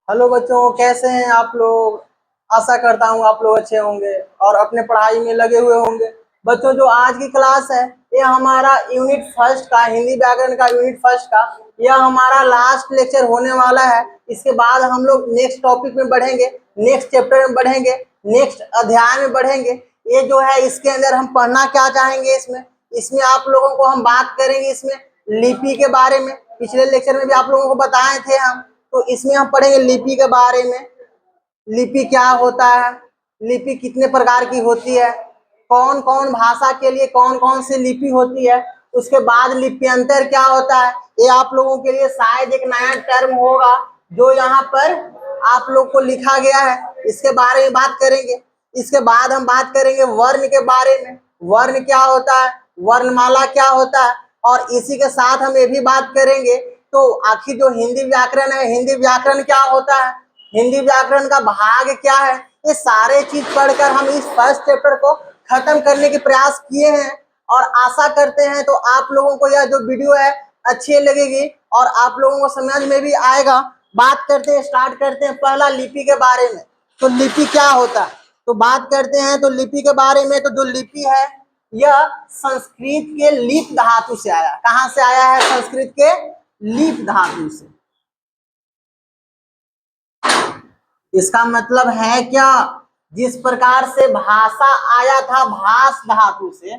Hello बच्चों, कैसे हैं आप लोग। आशा करता हूँ आप लोग अच्छे होंगे और अपने पढ़ाई में लगे हुए होंगे। बच्चों, जो आज की क्लास है ये हमारा यूनिट फर्स्ट का हिंदी व्याकरण का यूनिट फर्स्ट का यह हमारा लास्ट लेक्चर होने वाला है। इसके बाद हम लोग नेक्स्ट टॉपिक में बढ़ेंगे, नेक्स्ट चैप्टर में बढ़ेंगे, नेक्स्ट अध्याय में बढ़ेंगे। ये जो है इसके अंदर हम पढ़ना क्या चाहेंगे, इसमें इसमें आप लोगों को हम बात करेंगे इसमें लिपि के बारे में। पिछले लेक्चर में भी आप लोगों को बताए थे हम, तो इसमें हम पढ़ेंगे लिपि के बारे में। लिपि क्या होता है, लिपि कितने प्रकार की होती है, कौन कौन भाषा के लिए कौन कौन सी लिपि होती है, उसके बाद लिप्यंतर क्या होता है। ये आप लोगों के लिए शायद एक नया टर्म होगा जो यहाँ पर आप लोग को लिखा गया है, इसके बारे में बात करेंगे। इसके बाद हम बात करेंगे वर्ण के बारे में, वर्ण क्या होता है, वर्णमाला क्या होता है, और इसी के साथ हम ये भी बात करेंगे तो आखिर जो हिंदी व्याकरण है, हिंदी व्याकरण क्या होता है, हिंदी व्याकरण का भाग क्या है। ये सारे चीज पढ़कर हम इस फर्स्ट चैप्टर को खत्म करने के प्रयास किए हैं और आशा करते हैं तो आप लोगों को यह जो वीडियो है अच्छी लगेगी और आप लोगों को समझ में भी आएगा। बात करते हैं, स्टार्ट करते हैं पहला लिपि के बारे में। तो लिपि क्या होता है, तो बात करते हैं तो लिपि के बारे में। तो जो लिपि है यह संस्कृत के लिप धातु से आया। कहां से आया है? संस्कृत के लिप धातु से। इसका मतलब है क्या, जिस प्रकार से भाषा आया था भाष धातु से,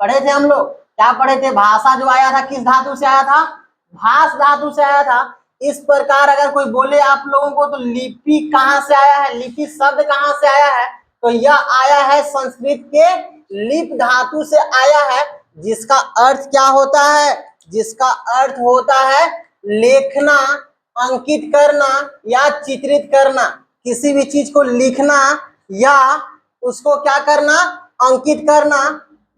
पढ़े थे हम लोग, क्या पढ़े थे? भाषा जो आया था किस धातु से आया था? भाष धातु से आया था। इस प्रकार अगर कोई बोले आप लोगों को तो लिपि कहां से आया है, लिपि शब्द कहां से आया है, तो यह आया है संस्कृत के लिप धातु से आया है, जिसका अर्थ क्या होता है? जिसका अर्थ होता है लेखना, अंकित करना या चित्रित करना। किसी भी चीज को लिखना या उसको क्या करना, अंकित करना।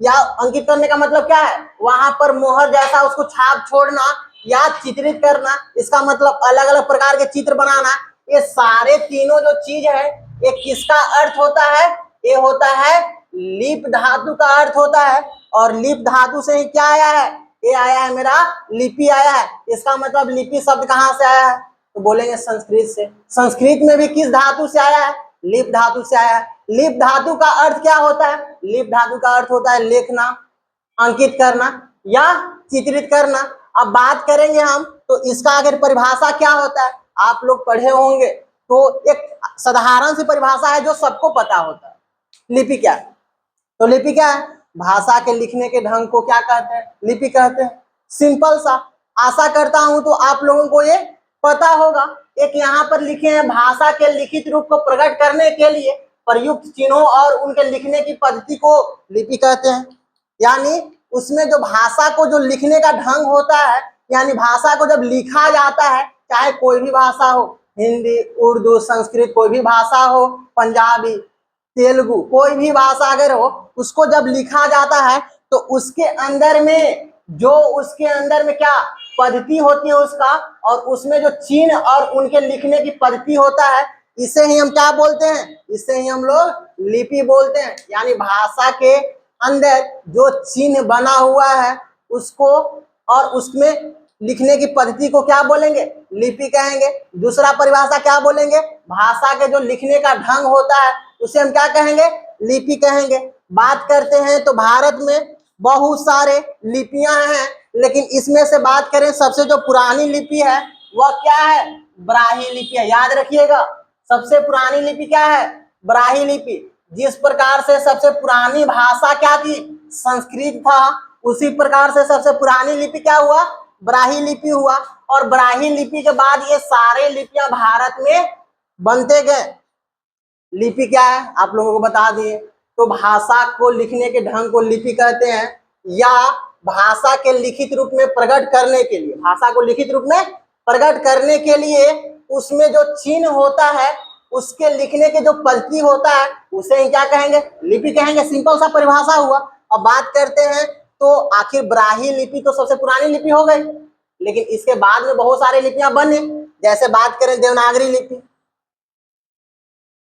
या अंकित करने का मतलब क्या है? वहां पर मोहर जैसा उसको छाप छोड़ना या चित्रित करना। इसका मतलब अलग अलग प्रकार के चित्र बनाना। ये सारे तीनों जो चीज है ये किसका अर्थ होता है? ये होता है लिप धातु का अर्थ होता है। और लिप धातु से ही क्या आया है? ये आया है मेरा लिपि आया है। इसका मतलब लिपि शब्द कहां से आया है? तो बोलेंगे संस्कृत से। संस्कृत में भी किस धातु से आया है? लिप धातु से आया है। लिप धातु का अर्थ क्या होता है? लिप धातु का अर्थ होता है लेखना, अंकित करना या चित्रित करना। अब बात करेंगे हम तो इसका अगर परिभाषा क्या होता है, आप लोग पढ़े होंगे तो एक साधारण सी परिभाषा है जो सबको पता होता है। लिपि क्या है? तो लिपि क्या है? भाषा के लिखने के ढंग को क्या कहते हैं? लिपि कहते हैं। सिंपल सा। आशा करता हूं तो आप लोगों को ये पता होगा। एक यहाँ पर लिखे हैं, भाषा के लिखित रूप को प्रकट करने के लिए प्रयुक्त चिन्हों और उनके लिखने की पद्धति को लिपि कहते हैं। यानी उसमें जो भाषा को जो लिखने का ढंग होता है, यानी भाषा को जब लिखा जाता है, चाहे कोई भी भाषा हो, हिंदी, उर्दू, संस्कृत, कोई भी भाषा हो, पंजाबी, तेलुगु, कोई भी भाषा अगर हो, उसको जब लिखा जाता है तो उसके अंदर में क्या पद्धति होती है उसका, और उसमें जो चिन्ह और उनके लिखने की पद्धति होता है, इसे ही हम क्या बोलते हैं? इसे ही हम लोग लिपि बोलते हैं। यानी भाषा के अंदर जो चिन्ह बना हुआ है उसको और उसमें लिखने की पद्धति को क्या बोलेंगे? लिपि कहेंगे। दूसरा परिभाषा क्या बोलेंगे? भाषा के जो लिखने का ढंग होता है उसे हम क्या कहेंगे? लिपि कहेंगे। बात करते हैं तो भारत में बहुत सारे लिपियां हैं, लेकिन इसमें से बात करें सबसे जो पुरानी लिपि है वह क्या है? ब्राह्मी लिपि है। याद रखिएगा, सबसे पुरानी लिपि क्या है? ब्राह्मी लिपि। जिस प्रकार से सबसे पुरानी भाषा क्या थी? संस्कृत था, उसी प्रकार से सबसे पुरानी लिपि क्या हुआ? ब्राह्मी लिपि हुआ। और ब्राह्मी लिपि के बाद ये सारे लिपियां भारत में बनते गए। लिपि क्या है आप लोगों को बता दिए। तो भाषा को लिखने के ढंग को लिपि कहते हैं, या भाषा के लिखित रूप में प्रकट करने के लिए, भाषा को लिखित रूप में प्रकट करने के लिए उसमें जो चिन्ह होता है, उसके लिखने के जो पद्धति होता है, उसे ही क्या कहेंगे? लिपि कहेंगे। सिंपल सा परिभाषा हुआ। अब बात करते हैं तो आखिर ब्राह्मी लिपि तो सबसे पुरानी लिपि हो गई, लेकिन इसके बाद में बहुत सारे लिपियां बने। जैसे बात करें देवनागरी लिपि,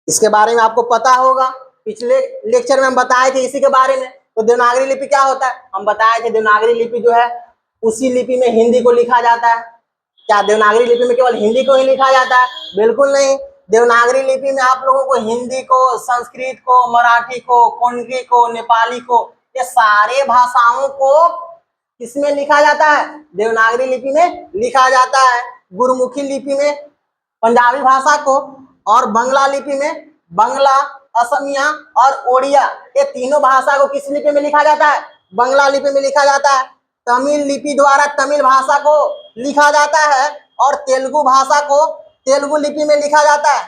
इसके बारे में आपको पता होगा, पिछले लेक्चर में हम बताए थे इसी के बारे में। तो देवनागरी लिपि क्या होता है? हम बताए थे देवनागरी लिपि जो है उसी लिपि में हिंदी को लिखा जाता है। क्या देवनागरी लिपि में केवल हिंदी को ही लिखा जाता है? बिल्कुल नहीं। देवनागरी लिपि में आप लोगों को हिंदी को, संस्कृत को, मराठी को, कोंकणी को, नेपाली को, ये सारे भाषाओं को किसमें लिखा जाता है? देवनागरी लिपि में लिखा जाता है। गुरुमुखी लिपि में पंजाबी भाषा को, और बंगला लिपि में बंगला, असमिया और ओडिया, ये तीनों भाषा को किस लिपि में लिखा जाता है? बंगला लिपि में लिखा जाता है। तमिल लिपि द्वारा तमिल भाषा को लिखा जाता है, और तेलुगु भाषा को तेलुगु लिपि में लिखा जाता है।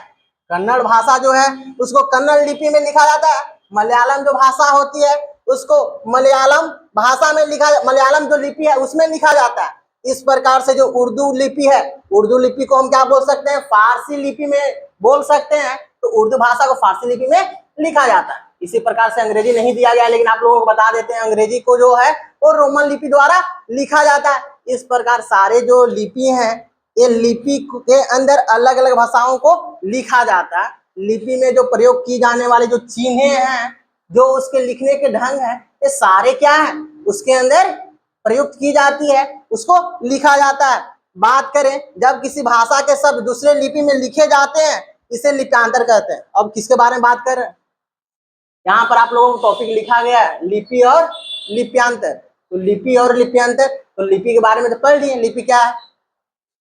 कन्नड़ भाषा जो है उसको कन्नड़ लिपि में लिखा जाता है। मलयालम जो भाषा होती है उसको मलयालम भाषा में लिखा, मलयालम जो लिपि है उसमें लिखा जाता है। इस प्रकार से जो उर्दू लिपि है, उर्दू लिपि को हम क्या बोल सकते हैं? फारसी लिपि में बोल सकते हैं। तो उर्दू भाषा को फारसी लिपि में लिखा जाता है। इसी प्रकार से अंग्रेजी नहीं दिया गया, लेकिन आप लोगों को बता देते हैं अंग्रेजी को जो है वो रोमन लिपि द्वारा लिखा जाता है। इस प्रकार सारे जो लिपि हैं, ये लिपि के अंदर अलग अलग भाषाओं को लिखा जाता है। लिपि में जो प्रयोग की जाने वाले जो चिन्हें हैं, जो उसके लिखने के ढंग है, ये सारे क्या है? उसके अंदर प्रयुक्त की जाती है, उसको लिखा जाता है। बात करें जब किसी भाषा के शब्द दूसरे लिपि में लिखे जाते हैं, इसे लिप्यांतर कहते हैं। अब किसके बारे में बात कर रहे हैं? यहाँ पर आप लोगों को टॉपिक लिखा गया है लिपि और लिप्यांतर। तो लिपि और लिप्यांतर, तो लिपि के बारे में तो पढ़ लिए, लिपि क्या है,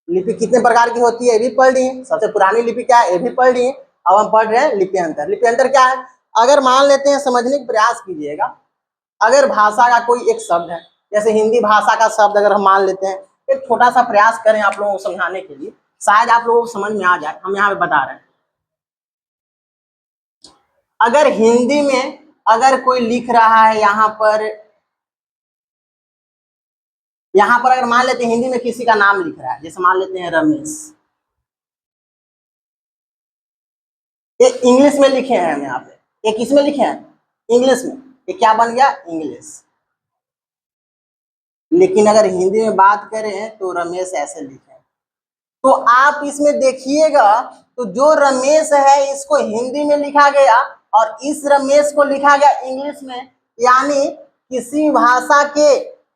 लिपि कितने प्रकार की होती है ये भी पढ़ लिए, सबसे पुरानी लिपि क्या है ये भी पढ़ लिए। अब हम पढ़ रहे हैं लिप्यांतर। लिप्यांतर क्या है? अगर मान लेते हैं, समझने का प्रयास कीजिएगा, अगर भाषा का कोई एक शब्द है, जैसे हिंदी भाषा का शब्द अगर हम मान लेते हैं, एक छोटा सा प्रयास करें आप लोगों को समझाने के लिए, शायद आप लोगों को समझ में आ जाए। हम यहाँ पे बता रहे हैं, अगर हिंदी में अगर कोई लिख रहा है यहाँ पर अगर मान लेते हैं हिंदी में किसी का नाम लिख रहा है, जैसे मान लेते हैं रमेश, ये इंग्लिश में लिखे हैं हम यहाँ पे, ये किस में लिखे हैं? इंग्लिश में। ये क्या बन गया? इंग्लिश। लेकिन अगर हिंदी में बात करें तो रमेश ऐसे लिखे। तो आप इसमें देखिएगा, तो जो रमेश है इसको हिंदी में लिखा गया और इस रमेश को लिखा गया इंग्लिश में। यानी किसी भाषा के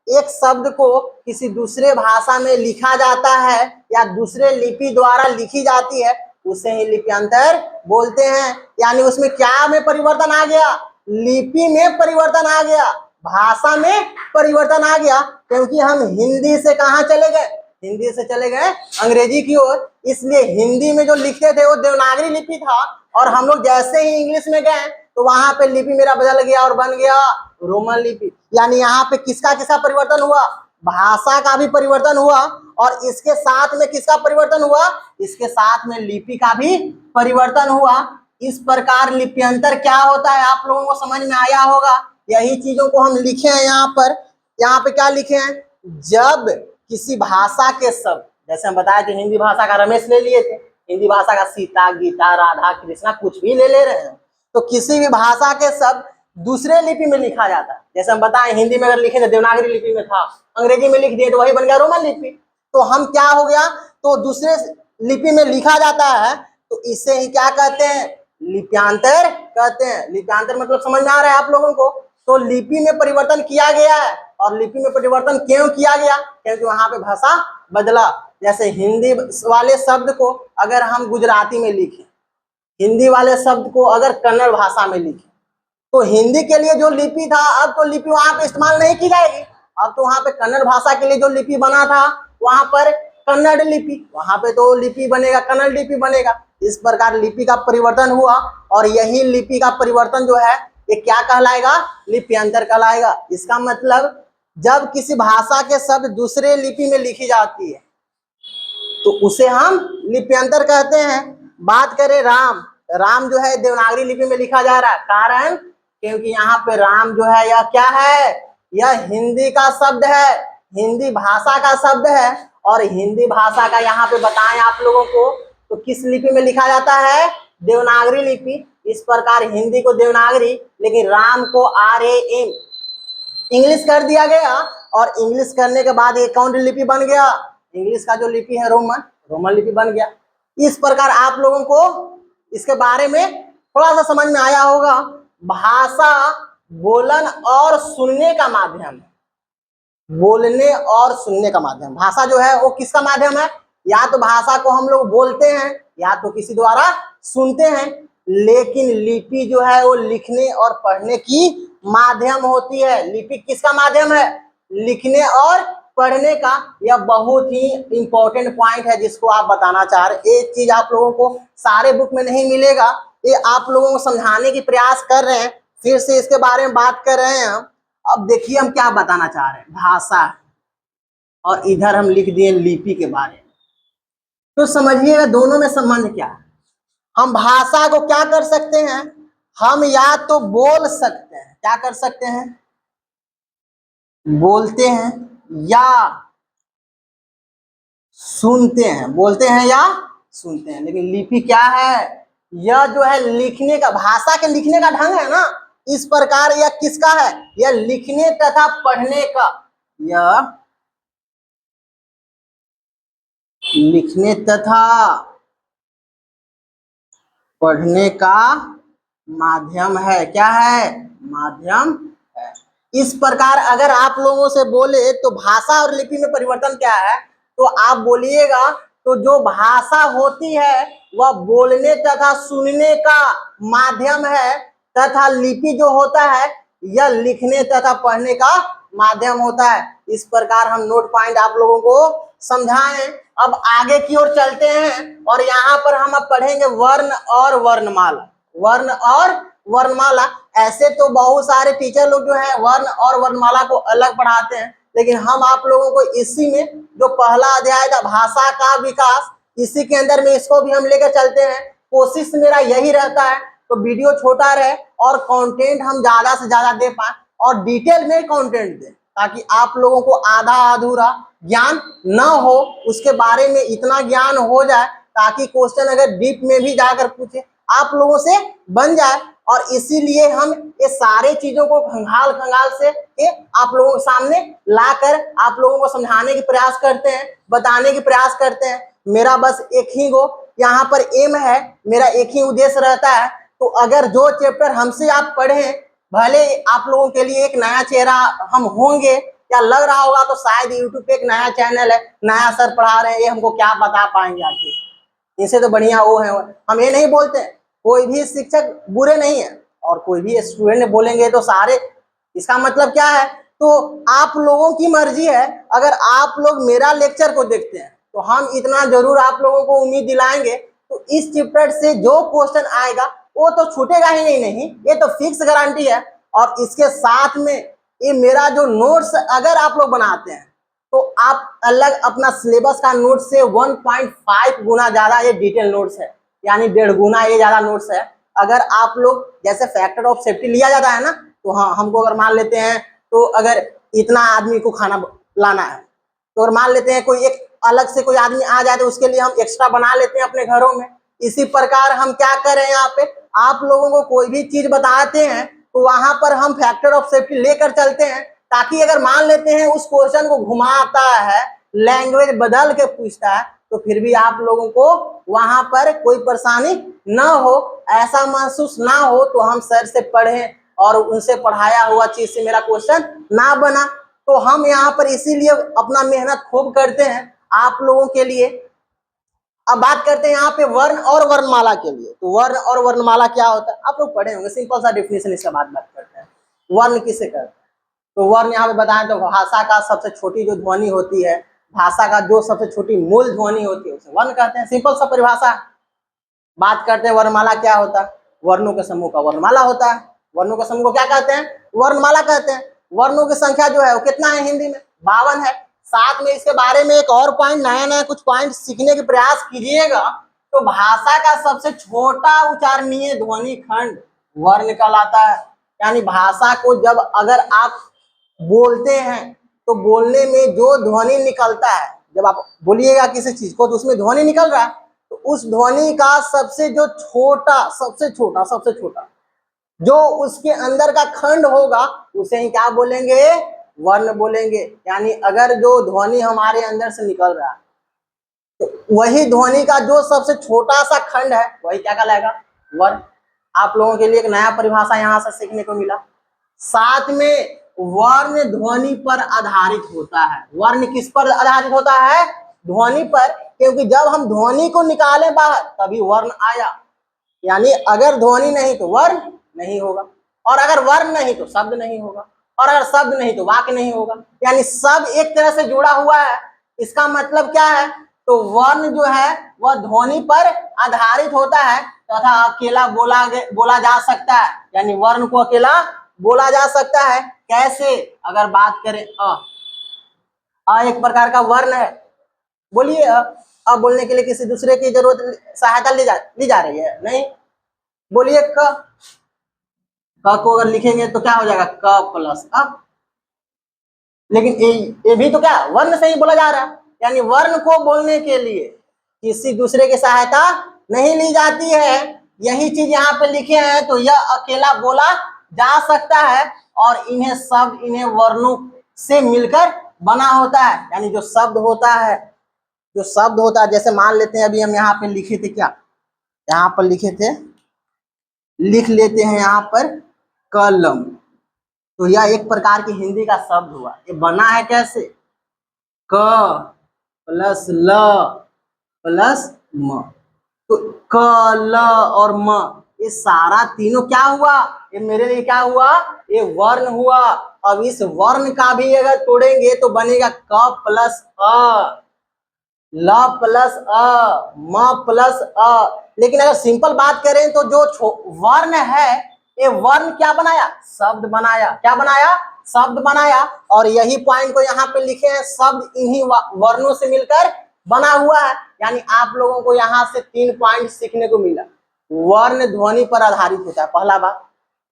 एक शब्द को किसी दूसरे भाषा में लिखा जाता है या दूसरे लिपि द्वारा लिखी जाती है, उसे ही लिप्यांतर बोलते हैं। यानी उसमें क्या में परिवर्तन आ गया? लिपि में परिवर्तन आ गया, भाषा में परिवर्तन आ गया। क्योंकि हम हिंदी से कहाँ चले गए? हिंदी से चले गए अंग्रेजी की ओर। इसलिए हिंदी में जो लिखते थे वो देवनागरी लिपि था, और हम लोग जैसे ही इंग्लिश में गए तो वहां पे लिपि मेरा बदल गया और बन गया रोमन लिपि। यानी यहाँ पे किसका किसका परिवर्तन हुआ? भाषा का भी परिवर्तन हुआ, और इसके साथ में किसका परिवर्तन हुआ? इसके साथ में लिपि का भी परिवर्तन हुआ। इस प्रकार लिप्यंतर क्या होता है आप लोगों को समझ में आया होगा। यही चीजों को हम लिखे हैं यहाँ पर। यहाँ पे क्या लिखे हैं? जब किसी भाषा के शब्द, जैसे हम बताया कि हिंदी भाषा का रमेश ले लिए थे, हिंदी भाषा का सीता, गीता, राधा, कृष्णा, कुछ भी ले रहे हैं, तो किसी भी भाषा के शब्द दूसरे लिपि में लिखा जाता है। जैसे हम बताएं हिंदी में अगर लिखे थे देवनागरी लिपि में था, अंग्रेजी में लिख दिए तो वही बन गया रोमन लिपि। तो हम क्या हो गया? तो दूसरे लिपि में लिखा जाता है, तो इसे ही क्या कहते हैं? लिप्यांतर कहते हैं। लिप्यांतर मतलब समझ में आ रहा है आप लोगों को? तो लिपि में परिवर्तन किया गया है, और लिपि में परिवर्तन क्यों किया गया? क्योंकि वहां पे भाषा बदला। जैसे हिंदी वाले शब्द को अगर हम गुजराती में लिखें, हिंदी वाले शब्द को अगर कन्नड़ भाषा में लिखें, तो हिंदी के लिए जो लिपि था, अब तो लिपि वहां पे इस्तेमाल नहीं की जाएगी। अब तो वहां पे कन्नड़ भाषा के लिए जो लिपि बना था वहां पर कन्नड़ लिपि, वहां पे तो लिपि बनेगा कन्नड़ लिपि बनेगा। इस प्रकार लिपि का परिवर्तन हुआ, और यही लिपि का परिवर्तन जो है ये क्या कहलाएगा? लिप्यांतर कहलाएगा। इसका मतलब जब किसी भाषा के शब्द दूसरे लिपि में लिखी जाती है तो उसे हम लिप्यांतर कहते हैं। बात करें राम, राम जो है देवनागरी लिपि में लिखा जा रहा है, कारण क्योंकि यहाँ पे राम जो है यह क्या है? यह हिंदी का शब्द है, हिंदी भाषा का शब्द है। और हिंदी भाषा का यहाँ पे बताएं आप लोगों को, तो किस लिपि में लिखा जाता है? देवनागरी लिपि। इस प्रकार हिंदी को देवनागरी, लेकिन राम को RAM इंग्लिश कर दिया गया, और इंग्लिश करने के बाद एक कौन लिपि बन गया? इंग्लिश का जो लिपि है रोमन, रोमन लिपि बन गया। इस प्रकार आप लोगों को इसके बारे में थोड़ा सा समझ में आया होगा। भाषा बोलन और सुनने का माध्यम है, बोलने और सुनने का माध्यम। भाषा जो है वो किसका माध्यम है? या तो भाषा को हम लोग बोलते हैं या तो किसी द्वारा सुनते हैं, लेकिन लिपि जो है वो लिखने और पढ़ने की माध्यम होती है। लिपि किसका माध्यम है? लिखने और पढ़ने का। यह बहुत ही इंपॉर्टेंट पॉइंट है जिसको आप बताना चाह रहे। एक चीज आप लोगों को सारे बुक में नहीं मिलेगा, ये आप लोगों को समझाने की प्रयास कर रहे हैं, फिर से इसके बारे में बात कर रहे हैं हम। अब देखिए हम क्या बताना चाह रहे हैं, भाषा और इधर हम लिख दिए लिपि के बारे में। तो समझिएगा दोनों में संबंध क्या है। हम भाषा को क्या कर सकते हैं, हम या तो बोल सकते हैं, क्या कर सकते हैं, बोलते हैं या सुनते हैं, बोलते हैं या सुनते हैं। लेकिन लिपि क्या है? यह जो है लिखने का, भाषा के लिखने का ढंग है ना, इस प्रकार यह किसका है? यह लिखने तथा पढ़ने का, यह लिखने तथा पढ़ने का माध्यम है। क्या है? माध्यम है। इस प्रकार अगर आप लोगों से बोले तो भाषा और लिपि में परिवर्तन क्या है, तो आप बोलिएगा तो जो भाषा होती है वह बोलने तथा सुनने का माध्यम है, तथा लिपि जो होता है यह लिखने तथा पढ़ने का माध्यम होता है। इस प्रकार हम नोट पॉइंट आप लोगों को समझाएं। अब आगे की ओर चलते हैं और यहाँ पर हम अब पढ़ेंगे वर्ण और वर्णमाला। वर्ण और वर्णमाला, ऐसे तो बहुत सारे टीचर लोग जो है वर्ण और वर्णमाला को अलग पढ़ाते हैं, लेकिन हम आप लोगों को इसी में जो पहला अध्याय था भाषा का विकास, इसी के अंदर में इसको भी हम लेकर चलते हैं। कोशिश मेरा यही रहता है तो वीडियो छोटा रहे और कंटेंट हम ज्यादा से ज्यादा दे पाए और डिटेल में कंटेंट दें, ताकि आप लोगों को आधा अधूरा ज्ञान न हो, उसके बारे में इतना ज्ञान हो जाए ताकि क्वेश्चन अगर डीप में भी जाकर पूछे आप लोगों से बन जाए। और इसीलिए हम ये सारे चीजों को खंगाल खंगाल से आप लोगों के सामने लाकर आप लोगों को समझाने की प्रयास करते हैं, बताने की प्रयास करते हैं। मेरा बस एक ही गो यहाँ पर एम है, मेरा एक ही उद्देश्य रहता है। तो अगर जो चैप्टर हमसे आप पढ़ें, भले आप लोगों के लिए एक नया चेहरा हम होंगे, या लग रहा होगा तो शायद यूट्यूब पे एक नया चैनल है, नया सर पढ़ा रहे हैं, ये हमको क्या बता पाएंगे आखिर, इनसे तो बढ़िया वो है। हम ये नहीं बोलते कोई भी शिक्षक बुरे नहीं है और कोई भी स्टूडेंट बोलेंगे तो सारे, इसका मतलब क्या है, तो आप लोगों की मर्जी है। अगर आप लोग मेरा लेक्चर को देखते हैं तो हम इतना जरूर आप लोगों को उम्मीद दिलाएंगे, तो इस चैप्टर से जो क्वेश्चन आएगा वो तो छूटेगा ही नहीं, ये तो फिक्स गारंटी है। और इसके साथ में ये मेरा जो नोट्स अगर आप लोग बनाते हैं तो आप अलग अपना सिलेबस का नोट से 1.5 गुना ज्यादा ये डिटेल नोट्स है, यानी 1.5 गुना ये ज्यादा नोट्स है। अगर आप लोग जैसे फैक्टर ऑफ सेफ्टी लिया जाता है ना, तो हाँ हमको अगर मान लेते हैं तो अगर इतना आदमी को खाना लाना है, तो अगर मान लेते हैं कोई एक अलग से कोई आदमी आ जाए तो उसके लिए हम एक्स्ट्रा बना लेते हैं अपने घरों में। इसी प्रकार हम क्या कर रहे हैं, यहाँ पे आप लोगों को कोई भी चीज बताते हैं तो वहां पर हम फैक्टर ऑफ सेफ्टी लेकर चलते हैं, ताकि अगर मान लेते हैं उस क्वेश्चन को घुमाता है, लैंग्वेज बदल के पूछता है, तो फिर भी आप लोगों को वहां पर कोई परेशानी ना हो, ऐसा महसूस ना हो तो हम सर से पढ़ें और उनसे पढ़ाया हुआ चीज से मेरा क्वेश्चन ना बना। तो हम यहाँ पर इसीलिए अपना मेहनत खूब करते हैं आप लोगों के लिए। अब बात करते हैं यहाँ पे वर्ण और वर्णमाला के लिए। तो वर्ण और वर्णमाला क्या होता है आप लोग पढ़े होंगे, सिंपल सा डेफिनेशन इसका बात करते हैं। वर्ण किसे कहते हैं, तो वर्ण यहाँ पे बताएं तो भाषा का सबसे छोटी जो ध्वनि होती है, भाषा का जो सबसे छोटी मूल ध्वनि होती है उसे वर्ण कहते हैं, सिंपल सा परिभाषा। बात करते हैं वर्णमाला क्या होता है, वर्णों के समूह का वर्णमाला होता है। वर्णों के समूह को क्या कहते हैं, वर्णमाला कहते हैं। वर्णों की संख्या जो है वो कितना है, हिंदी में 52 है। साथ में इसके बारे में एक और पॉइंट, नया नया कुछ पॉइंट सीखने के प्रयास कीजिएगा। तो भाषा का सबसे छोटा उच्चारणीय ध्वनि खंड वर्ण कहलाता है। यानी भाषा को जब अगर आप बोलते हैं तो बोलने में जो ध्वनि निकलता है, जब आप बोलिएगा किसी चीज को तो उसमें ध्वनि निकल रहा है, तो उस ध्वनि का सबसे जो छोटा सबसे छोटा जो उसके अंदर का खंड होगा उसे ही क्या बोलेंगे, वर्ण बोलेंगे। यानी अगर जो ध्वनि हमारे अंदर से निकल रहा है तो वही ध्वनि का जो सबसे छोटा सा खंड है वही क्या कहलाएगा, वर्ण। आप लोगों के लिए एक नया परिभाषा यहाँ से सीखने को मिला। साथ में वर्ण ध्वनि पर आधारित होता है। वर्ण किस पर आधारित होता है, ध्वनि पर, क्योंकि जब हम ध्वनि को निकाले बाहर तभी वर्ण आया। यानी अगर ध्वनि नहीं तो वर्ण नहीं होगा, और अगर वर्ण नहीं तो शब्द नहीं होगा, और अगर शब्द नहीं तो वाक्य नहीं होगा। यानी सब एक तरह से जुड़ा हुआ है। इसका मतलब क्या है, तो वर्ण जो है वह ध्वनि पर आधारित होता है तथा अकेला बोला जा सकता है। यानी वर्ण को अकेला बोला जा सकता है। कैसे, अगर बात करें अ एक प्रकार का वर्ण है। बोलिए अब बोलने के लिए किसी दूसरे की जरूरत सहायता ली जा रही है नहीं। बोलिए क को अगर लिखेंगे तो क्या हो जाएगा, क प्लस अ। लेकिन ये भी तो क्या वर्ण से ही बोला जा रहा है। यानी वर्ण को बोलने के लिए किसी दूसरे की सहायता नहीं ली जाती है। यही चीज यहाँ पे लिखे हैं, तो यह अकेला बोला जा सकता है और इन्हें वर्णों से मिलकर बना होता है। यानी जो शब्द होता है, जैसे मान लेते हैं अभी हम यहाँ पे लिखे थे, क्या यहाँ पर लिखे थे, लिख लेते हैं यहाँ पर कलम। तो यह एक प्रकार की हिंदी का शब्द हुआ। ये बना है कैसे, क प्लस ल प्लस म। तो क ल और म ये सारा तीनों क्या हुआ, ये मेरे लिए क्या हुआ, ये वर्ण हुआ। अब इस वर्ण का भी अगर तोड़ेंगे तो बनेगा क प्लस अ, ल प्लस अ, म प्लस अ। लेकिन अगर सिंपल बात करें तो जो वर्ण है, ये वर्ण क्या बनाया, शब्द बनाया। क्या बनाया, शब्द बनाया। और यही पॉइंट को यहाँ पे लिखे हैं, शब्द इन्हीं वर्णों से मिलकर बना हुआ है। यानी आप लोगों को यहाँ से 3 पॉइंट सीखने को मिला। वर्ण ध्वनि पर आधारित होता है, पहला बात।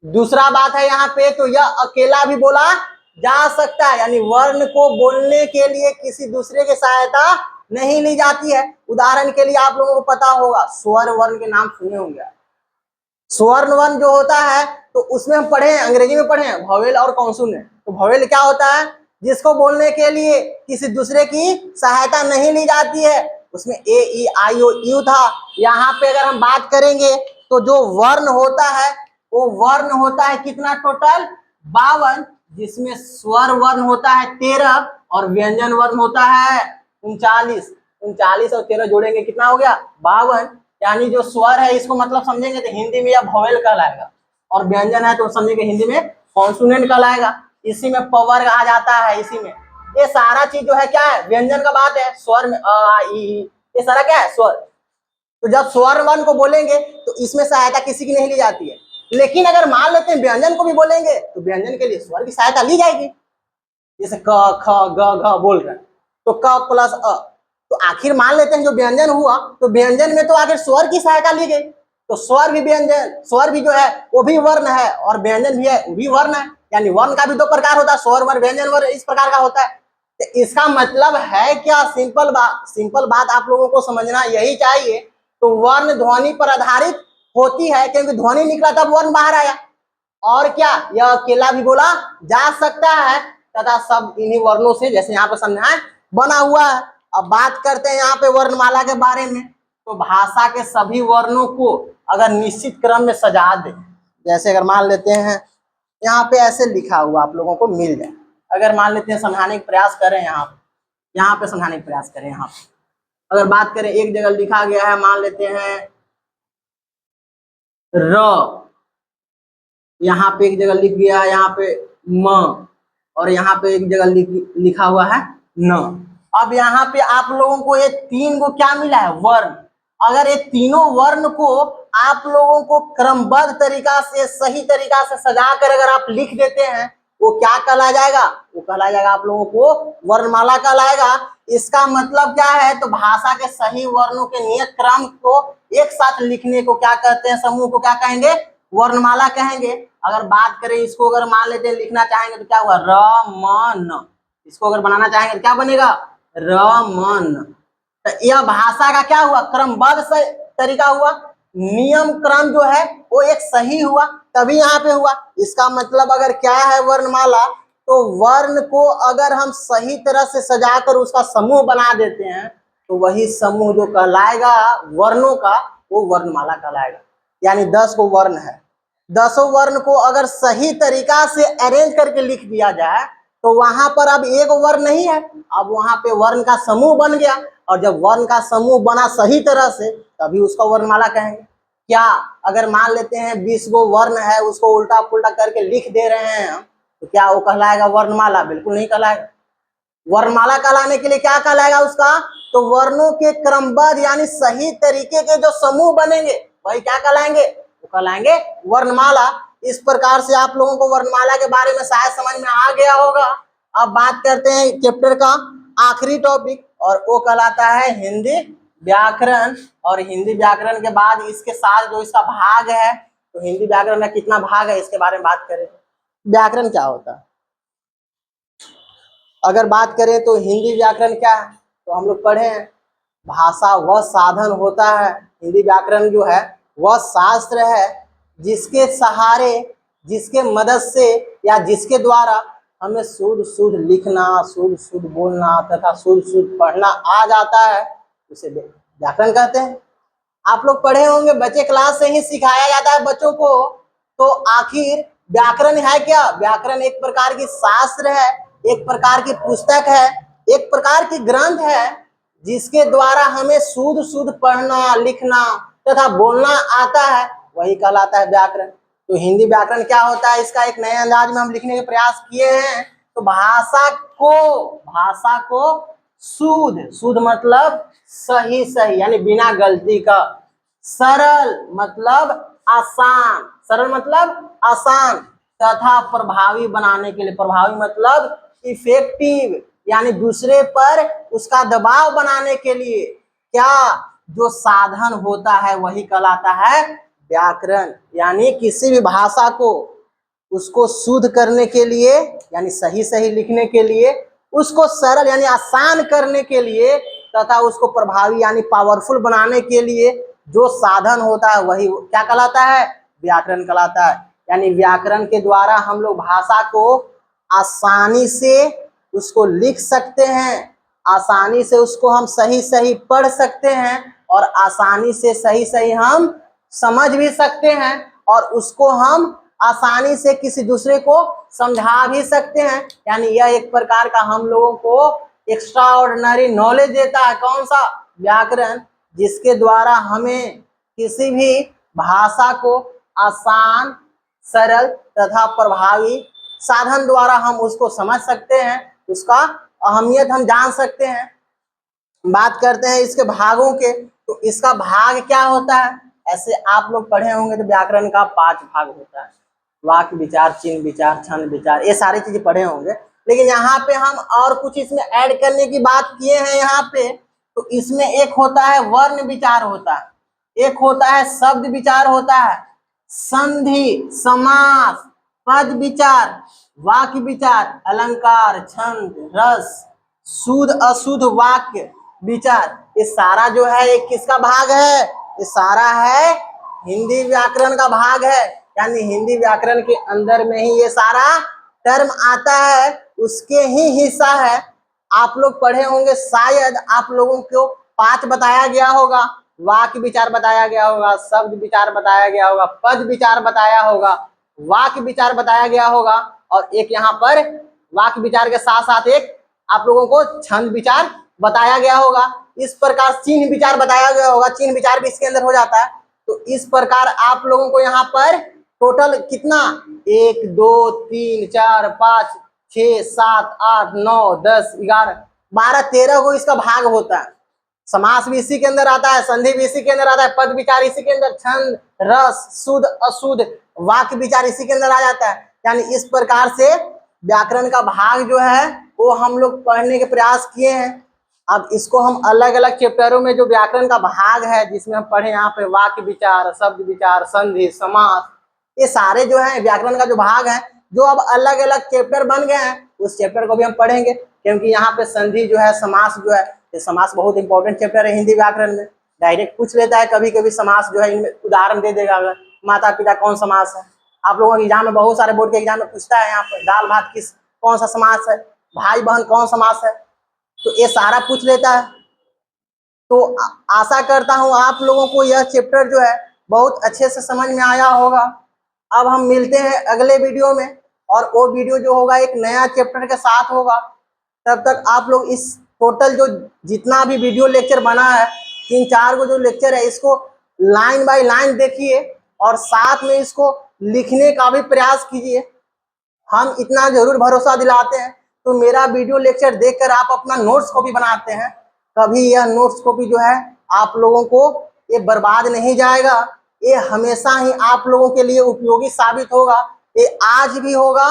दूसरा बात है यहाँ पे, तो यह अकेला भी बोला जा सकता है। यानी वर्ण को बोलने के लिए किसी दूसरे की सहायता नहीं ली जाती है। उदाहरण के लिए आप लोगों को पता होगा, स्वर वर्ण के नाम सुने होंगे। स्वर्ण वर्ण जो होता है, तो उसमें हम पढ़े हैं, अंग्रेजी में पढ़े हैं, वोवेल और कॉन्सोनेंट। तो वोवेल क्या होता है, जिसको बोलने के लिए किसी दूसरे की सहायता नहीं ली जाती है। उसमें ए ई आई ओ यू था। यहाँ पे अगर हम बात करेंगे तो जो वर्ण होता है, वो वर्ण होता है कितना, टोटल 52, जिसमें स्वर वर्ण होता है 13 और व्यंजन वर्ण होता है 39। 39 और 13 जोड़ेंगे कितना हो गया, 52। यानी जो स्वर है इसको मतलब समझेंगे तो हिंदी में यह वोवेल कहलाएगा, और व्यंजन है तो समझेंगे हिंदी में कॉन्सोनेंट कहलाएगा। इसी में पवर आ जाता है। इसी में ये सारा चीज जो है क्या है, व्यंजन का बात है। स्वर में अ आ इ ई, ये सारा क्या है, स्वर। तो जब स्वर वर्ण को बोलेंगे तो इसमें सहायता किसी की नहीं ली जाती है। लेकिन अगर मान लेते हैं व्यंजन को भी बोलेंगे तो व्यंजन के लिए स्वर की सहायता ली जाएगी। जैसे क ख ग घ बोल रहे हैं तो क प्लस अ। तो आखिर मान लेते हैं जो व्यंजन हुआ, तो व्यंजन में तो आखिर स्वर की सहायता ली गई। तो स्वर भी व्यंजन, स्वर भी जो है वो भी वर्ण है, और व्यंजन भी है वो भी वर्ण है। यानी वर्ण का भी 2 प्रकार होता है, स्वर वर्ण, व्यंजन वर्ण, इस प्रकार का होता है। तो इसका मतलब है क्या, सिंपल बात आप लोगों को समझना यही चाहिए। तो वर्ण ध्वनि पर आधारित होती है, क्योंकि ध्वनि निकला तब वर्ण बाहर आया। और क्या, यह अकेला भी बोला जा सकता है तथा सब इन्हीं वर्णों से, जैसे यहाँ पे समझाएं, बना हुआ है। अब बात करते हैं यहाँ पे वर्णमाला के बारे में। तो भाषा के सभी वर्णों को अगर निश्चित क्रम में सजा दे, जैसे अगर मान लेते हैं यहाँ पे ऐसे लिखा हुआ आप लोगों को मिल जाए, अगर मान लेते हैं समझाने का प्रयास करें, यहाँ पे समझाने का प्रयास करें। यहाँ पे अगर बात करें, एक जगह लिखा गया है, मान लेते हैं र, यहाँ पे एक जगह लिख गया है, यहाँ पे म, और यहाँ पे एक जगह लिखा हुआ है न। अब यहाँ पे आप लोगों को ये 3 को क्या मिला है, वर्ण। अगर ये तीनों वर्ण को आप लोगों को क्रमबद्ध तरीका से, सही तरीका से सजा कर अगर आप लिख देते हैं, वो क्या कहला जाएगा, वो कहला जाएगा आप लोगों को वर्णमाला कहलाएगा। इसका मतलब क्या है, तो भाषा के सही वर्णों के नियत क्रम को एक साथ लिखने को क्या कहते हैं, समूह को क्या कहेंगे, वर्णमाला कहेंगे। अगर बात करें इसको, अगर मान लेते हैं लिखना चाहेंगे तो क्या हुआ, र म न। इसको अगर बनाना चाहेंगे तो क्या बनेगा, र म न। तो यह भाषा का क्या हुआ, क्रमबद्ध तरीका हुआ। नियम क्रम जो है वो एक सही हुआ, तभी यहाँ पे हुआ। इसका मतलब अगर क्या है वर्णमाला, तो वर्ण को अगर हम सही तरह से सजाकर उसका समूह बना देते हैं, तो वही समूह जो कहलाएगा वर्णों का, वो वर्णमाला कहलाएगा। यानी 10 को वर्ण है, 10 वर्ण को अगर सही तरीका से अरेंज करके लिख दिया जाए, तो वहां पर अब एक वर्ण नहीं है, अब वहां पे वर्ण का समूह बन गया, और जब वर्ण का समूह बना सही तरह से तभी उसको वर्णमाला कहेंगे। क्या अगर मान लेते हैं 20 गो वर्ण है, उसको उल्टा पुल्टा करके लिख दे रहे हैं हम, तो क्या वो कहलाएगा वर्णमाला? बिल्कुल नहीं कहलाएगा। वर्णमाला कहलाने के लिए क्या कहलाएगा उसका? तो वर्णों के क्रमबद्ध यानी सही तरीके के जो समूह बनेंगे वही क्या कहलाएंगे? वो कहलाएंगे वर्णमाला। इस प्रकार से आप लोगों को वर्णमाला के बारे में शायद समझ में आ गया होगा। अब बात करते हैं चैप्टर का आखिरी टॉपिक, और वो कहलाता है हिंदी व्याकरण। और हिंदी व्याकरण के बाद इसके साथ जो इसका भाग है, तो हिंदी व्याकरण में कितना भाग है इसके बारे में बात करें। व्याकरण क्या होता है? अगर बात करें तो हिंदी व्याकरण क्या है, तो हम लोग पढ़े हैं, भाषा वह साधन होता है। हिंदी व्याकरण जो है वह शास्त्र है जिसके सहारे, जिसके मदद से या जिसके द्वारा हमें शुद्ध शुद्ध लिखना, शुद्ध शुद्ध बोलना तथा शुद्ध शुद्ध पढ़ना आ जाता है, उसे व्याकरण कहते हैं। आप लोग पढ़े होंगे, बच्चे क्लास से ही सिखाया जाता है बच्चों को। तो आखिर व्याकरण है क्या? व्याकरण एक प्रकार की शास्त्र है, एक प्रकार की पुस्तक है, एक प्रकार की ग्रंथ है जिसके द्वारा हमें शुद्ध शुद्ध पढ़ना, लिखना तथा बोलना आता है, वही कहलाता है व्याकरण। तो हिंदी व्याकरण क्या होता है, इसका एक नए अंदाज में हम लिखने के प्रयास किए हैं। तो भाषा को शुद्ध, शुद्ध मतलब सही सही यानी बिना गलती का, सरल मतलब आसान, सरल मतलब आसान, तथा प्रभावी बनाने के लिए, प्रभावी मतलब इफेक्टिव यानी दूसरे पर उसका दबाव बनाने के लिए क्या जो साधन होता है वही कहलाता है व्याकरण। यानी किसी भी भाषा को उसको शुद्ध करने के लिए यानी सही सही लिखने के लिए, उसको सरल यानी आसान करने के लिए तथा उसको प्रभावी यानी पावरफुल बनाने के लिए जो साधन होता है वही क्या कहलाता है? व्याकरण कहलाता है। यानी व्याकरण के द्वारा हम लोग भाषा को आसानी से उसको लिख सकते हैं, आसानी से उसको हम सही सही पढ़ सकते हैं, और आसानी से सही सही हम समझ भी सकते हैं, और उसको हम आसानी से किसी दूसरे को समझा भी सकते हैं। यानी यह एक प्रकार का हम लोगों को एक्स्ट्रा ऑर्डिनरी नॉलेज देता है। कौन सा? व्याकरण, जिसके द्वारा हमें किसी भी भाषा को आसान, सरल तथा प्रभावी साधन द्वारा हम उसको समझ सकते हैं, उसका अहमियत हम जान सकते हैं। बात करते हैं इसके भागों के, तो इसका भाग क्या होता है? ऐसे आप लोग पढ़े होंगे तो व्याकरण का 5 भाग होता है, वाक्य विचार, चिन्ह विचार, छंद विचार, ये सारी चीजें पढ़े होंगे। लेकिन यहाँ पे हम और कुछ इसमें ऐड करने की बात किए हैं यहाँ पे। तो इसमें एक होता है वर्ण विचार होता है, एक होता है शब्द विचार होता है, संधि, समास, पद विचार, वाक्य विचार, अलंकार, छंद, रस, शुद्ध अशुद्ध वाक्य विचार। ये सारा जो है ये किसका भाग है? ये सारा है हिंदी व्याकरण का भाग है। यानी हिंदी व्याकरण के अंदर में ही ये सारा टर्म आता है, उसके ही हिस्सा है। आप लोग पढ़े होंगे, शायद आप लोगों को 5 बताया गया होगा, वाक्य विचार बताया गया होगा, शब्द विचार बताया गया होगा, पद विचार बताया होगा, वाक्य विचार बताया गया होगा, और एक यहाँ पर वाक्य विचार के साथ साथ एक आप लोगों को छंद विचार बताया गया होगा। इस प्रकार चिन्ह विचार बताया गया होगा, चिन्ह विचार भी इसके अंदर हो जाता है। तो इस प्रकार आप लोगों को यहाँ पर टोटल कितना 1 2 3 4 5 6 7 8 9 10 11 12 13 को इसका भाग होता है। समास भी इसी के अंदर आता है, संधि भी इसी के अंदर आता है, पद विचार इसी के अंदर, छंद, रस, शुद्ध अशुद्ध, वाक्य विचार इसी के अंदर आ जाता है। यानी इस प्रकार से व्याकरण का भाग जो है वो हम लोग पढ़ने के प्रयास किए हैं। अब इसको हम अलग अलग चैप्टरों में जो व्याकरण का भाग है जिसमें हम पढ़े यहाँ पे वाक्य विचार, शब्द विचार, संधि, समास, ये सारे जो है व्याकरण का जो भाग है, जो अब अलग अलग चैप्टर बन गए हैं, उस चैप्टर को भी हम पढ़ेंगे। क्योंकि यहाँ पे संधि जो है, समास जो है, ये समास बहुत इंपॉर्टेंट चैप्टर है हिंदी व्याकरण में। डायरेक्ट पूछ लेता है कभी कभी समास जो है, इनमें उदाहरण दे देगा, अगर माता पिता कौन समास है। आप लोगों के एग्जाम में बहुत सारे बोर्ड के एग्जाम में पूछता है, यहाँ पर दाल भात किस कौन सा समास है, भाई बहन कौन समास है, तो ये सारा पूछ लेता है। तो आशा करता हूँ आप लोगों को यह चैप्टर जो है बहुत अच्छे से समझ में आया होगा। अब हम मिलते हैं अगले वीडियो में। और वो वीडियो जो होगा एक नया चैप्टर के साथ होगा। तब तक आप लोग इस टोटल जो जितना भी वीडियो लेक्चर बना है, 3-4 को जो लेक्चर है, इसको लाइन बाय लाइन देखिए और साथ में इसको लिखने का भी प्रयास कीजिए। हम इतना जरूर भरोसा दिलाते हैं तो मेरा वीडियो लेक्चर देखकर आप अपना नोट्स कॉपी बनाते हैं, कभी यह नोट्स कॉपी जो है आप लोगों को ये बर्बाद नहीं जाएगा, ये हमेशा ही आप लोगों के लिए उपयोगी साबित होगा। ये आज भी होगा,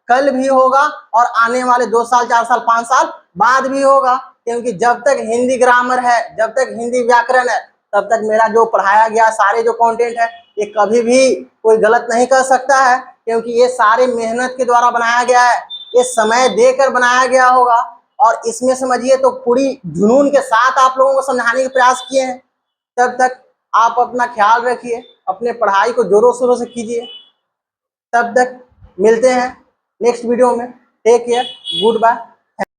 कल भी होगा और आने वाले 2 साल 4 साल 5 साल बाद भी होगा, क्योंकि जब तक हिंदी ग्रामर है, जब तक हिंदी व्याकरण है, तब तक मेरा जो पढ़ाया गया सारे जो कंटेंट है ये कभी भी कोई गलत नहीं कर सकता है, क्योंकि ये सारे मेहनत के द्वारा बनाया गया है, ये समय देकर बनाया गया होगा। और इसमें समझिए तो पूरी जुनून के साथ आप लोगों को समझाने के प्रयास किए हैं। तब तक आप अपना ख्याल रखिए, अपने पढ़ाई को जोरों शोरों से कीजिए। तब तक मिलते हैं नेक्स्ट वीडियो में। Take care, good bye.